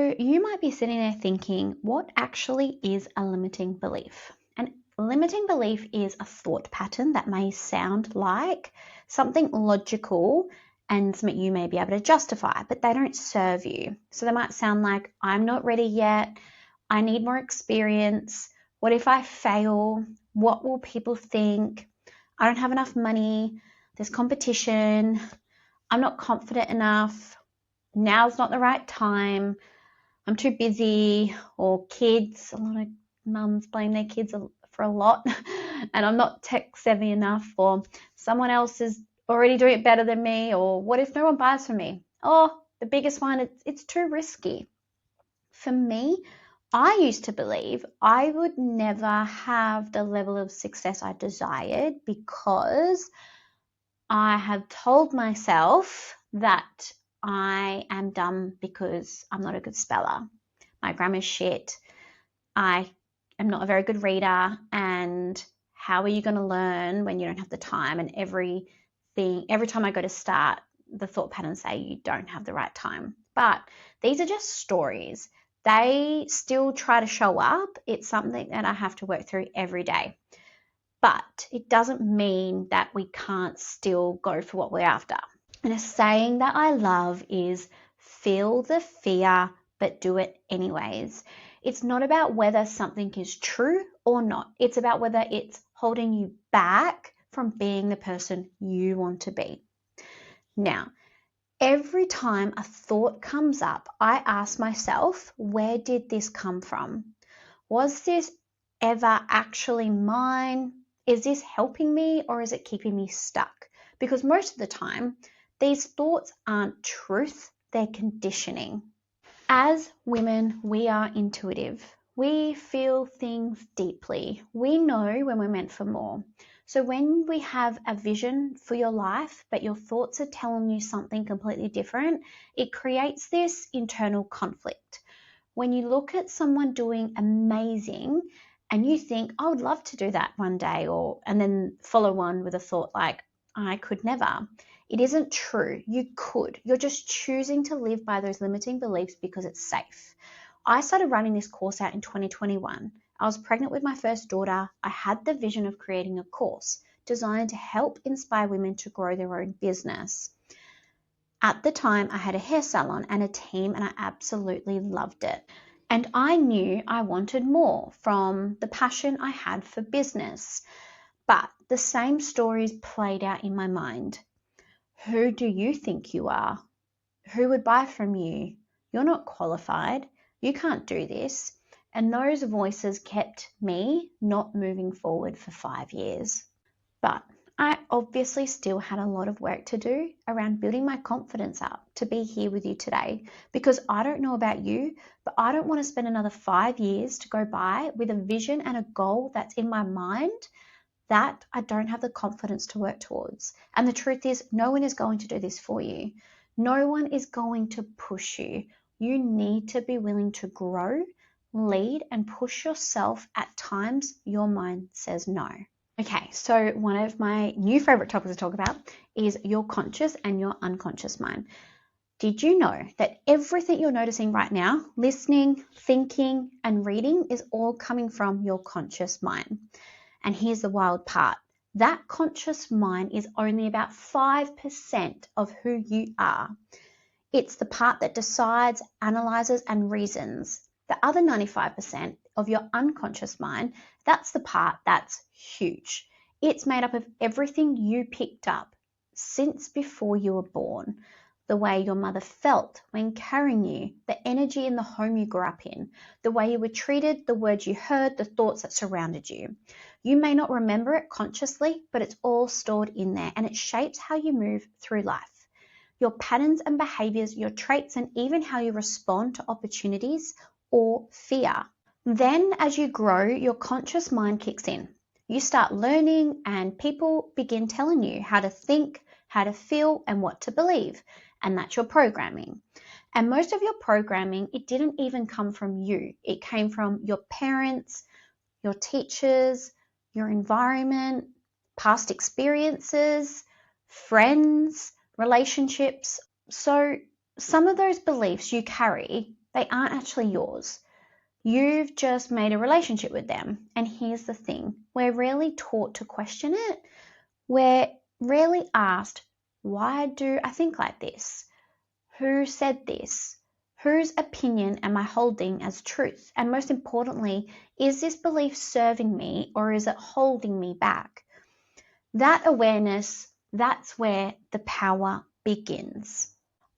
So you might be sitting there thinking, what actually is a limiting belief? And limiting belief is a thought pattern that may sound like something logical and something you may be able to justify, but they don't serve you. So they might sound like, I'm not ready yet. I need more experience. What if I fail? What will people think? I don't have enough money. There's competition. I'm not confident enough. Now's not the right time. I'm too busy, or kids. A lot of mums blame their kids for a lot, and I'm not tech savvy enough, or someone else is already doing it better than me, or what if no one buys from me? Oh, the biggest one, it's too risky. For me, I used to believe I would never have the level of success I desired because I have told myself that I am dumb because I'm not a good speller. My grammar's shit. I am not a very good reader. And how are you going to learn when you don't have the time? And every time I go to start, the thought patterns say you don't have the right time. But these are just stories. They still try to show up. It's something that I have to work through every day. But it doesn't mean that we can't still go for what we're after. And a saying that I love is feel the fear, but do it anyways. It's not about whether something is true or not. It's about whether it's holding you back from being the person you want to be. Now, every time a thought comes up, I ask myself, where did this come from? Was this ever actually mine? Is this helping me or is it keeping me stuck? Because most of the time, these thoughts aren't truth, they're conditioning. As women, we are intuitive. We feel things deeply. We know when we're meant for more. So when we have a vision for your life, but your thoughts are telling you something completely different, it creates this internal conflict. When you look at someone doing amazing and you think, I would love to do that one day, and then follow on with a thought like, I could never. It isn't true. You could. You're just choosing to live by those limiting beliefs because it's safe. I started running this course out in 2021. I was pregnant with my first daughter. I had the vision of creating a course designed to help inspire women to grow their own business. At the time, I had a hair salon and a team, and I absolutely loved it. And I knew I wanted more from the passion I had for business. But the same stories played out in my mind. Who do you think you are? Who would buy from you? You're not qualified. You can't do this. And those voices kept me not moving forward for 5 years. But I obviously still had a lot of work to do around building my confidence up to be here with you today, because I don't know about you, but I don't want to spend another 5 years to go by with a vision and a goal that's in my mind that I don't have the confidence to work towards. And the truth is, no one is going to do this for you. No one is going to push you. You need to be willing to grow, lead, and push yourself at times your mind says no. Okay, so one of my new favorite topics to talk about is your conscious and your unconscious mind. Did you know that everything you're noticing right now, listening, thinking, and reading, is all coming from your conscious mind? And here's the wild part. That conscious mind is only about 5% of who you are. It's the part that decides, analyzes, and reasons. The other 95% of your unconscious mind, that's the part that's huge. It's made up of everything you picked up since before you were born. The way your mother felt when carrying you, the energy in the home you grew up in, the way you were treated, the words you heard, the thoughts that surrounded you. You may not remember it consciously, but it's all stored in there, and it shapes how you move through life. Your patterns and behaviors, your traits, and even how you respond to opportunities or fear. Then, as you grow, your conscious mind kicks in. You start learning, and people begin telling you how to think, how to feel, and what to believe. And that's your programming. And most of your programming, it didn't even come from you. It came from your parents, your teachers, your environment, past experiences, friends, relationships. So some of those beliefs you carry, They aren't actually yours. You've just made a relationship with them. And here's the thing, we're rarely taught to question it. We're rarely asked, why do I think like this? Who said this? Whose opinion am I holding as truth? And most importantly, is this belief serving me or is it holding me back? That awareness, that's where the power begins.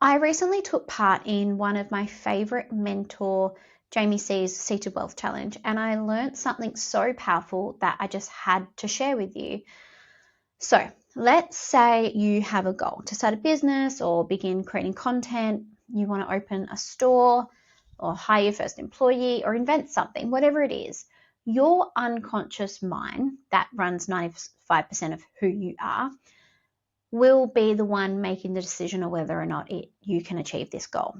I recently took part in one of my favorite mentor, Jamie C's Seated Wealth Challenge, and I learned something so powerful that I just had to share with you. So let's say you have a goal to start a business or begin creating content. You want to open a store or hire your first employee or invent something, whatever it is. Your unconscious mind, that runs 95% of who you are, will be the one making the decision of whether or not you can achieve this goal.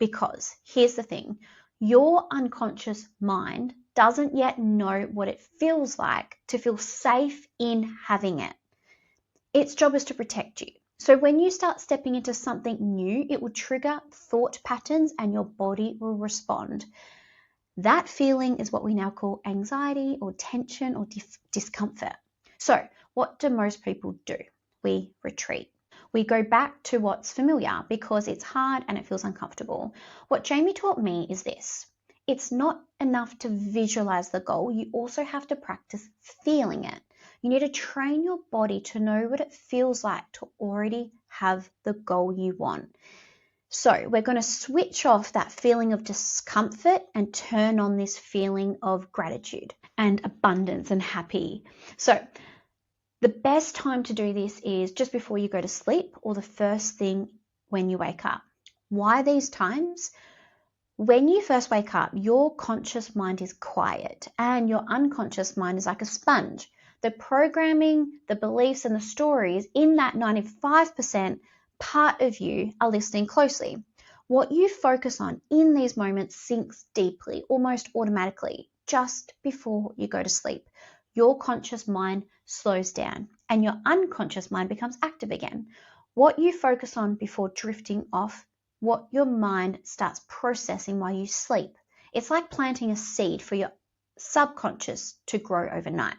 Because here's the thing, your unconscious mind doesn't yet know what it feels like to feel safe in having it. Its job is to protect you. So when you start stepping into something new, it will trigger thought patterns and your body will respond. That feeling is what we now call anxiety or tension or discomfort. So what do most people do? We retreat. We go back to what's familiar because it's hard and it feels uncomfortable. What Jamie taught me is this. It's not enough to visualize the goal. You also have to practice feeling it. You need to train your body to know what it feels like to already have the goal you want. So we're going to switch off that feeling of discomfort and turn on this feeling of gratitude and abundance and happy. So the best time to do this is just before you go to sleep or the first thing when you wake up. Why these times? When you first wake up, your conscious mind is quiet and your unconscious mind is like a sponge. The programming, the beliefs, and the stories in that 95% part of you are listening closely. What you focus on in these moments sinks deeply, almost automatically, just before you go to sleep. Your conscious mind slows down and your unconscious mind becomes active again. What you focus on before drifting off, what your mind starts processing while you sleep. It's like planting a seed for your subconscious to grow overnight.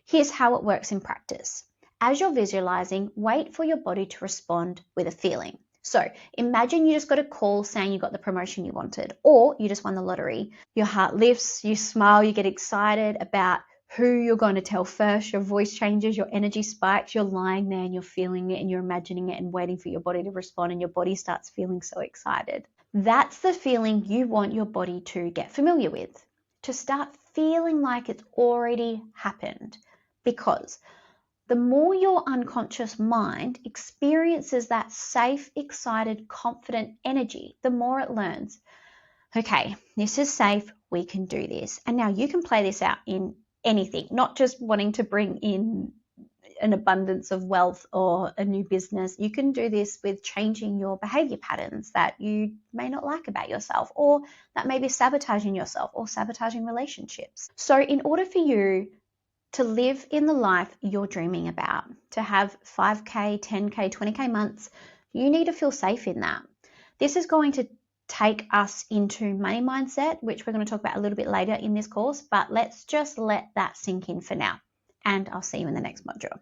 Here's how it works in practice. As you're visualizing, wait for your body to respond with a feeling. So imagine you just got a call saying you got the promotion you wanted, or you just won the lottery. Your heart lifts, you smile, you get excited about who you're going to tell first. Your voice changes, your energy spikes, you're lying there and you're feeling it and you're imagining it and waiting for your body to respond, and your body starts feeling so excited. That's the feeling you want your body to get familiar with, to start feeling like it's already happened. Because the more your unconscious mind experiences that safe, excited, confident energy, the more it learns, okay, this is safe, we can do this. And now you can play this out in anything, not just wanting to bring in an abundance of wealth or a new business. You can do this with changing your behavior patterns that you may not like about yourself, or that may be sabotaging yourself or sabotaging relationships. So in order for you to live in the life you're dreaming about, to have 5K, 10K, 20K months, you need to feel safe in that. This is going to take us into money mindset, which we're going to talk about a little bit later in this course, but let's just let that sink in for now. And I'll see you in the next module.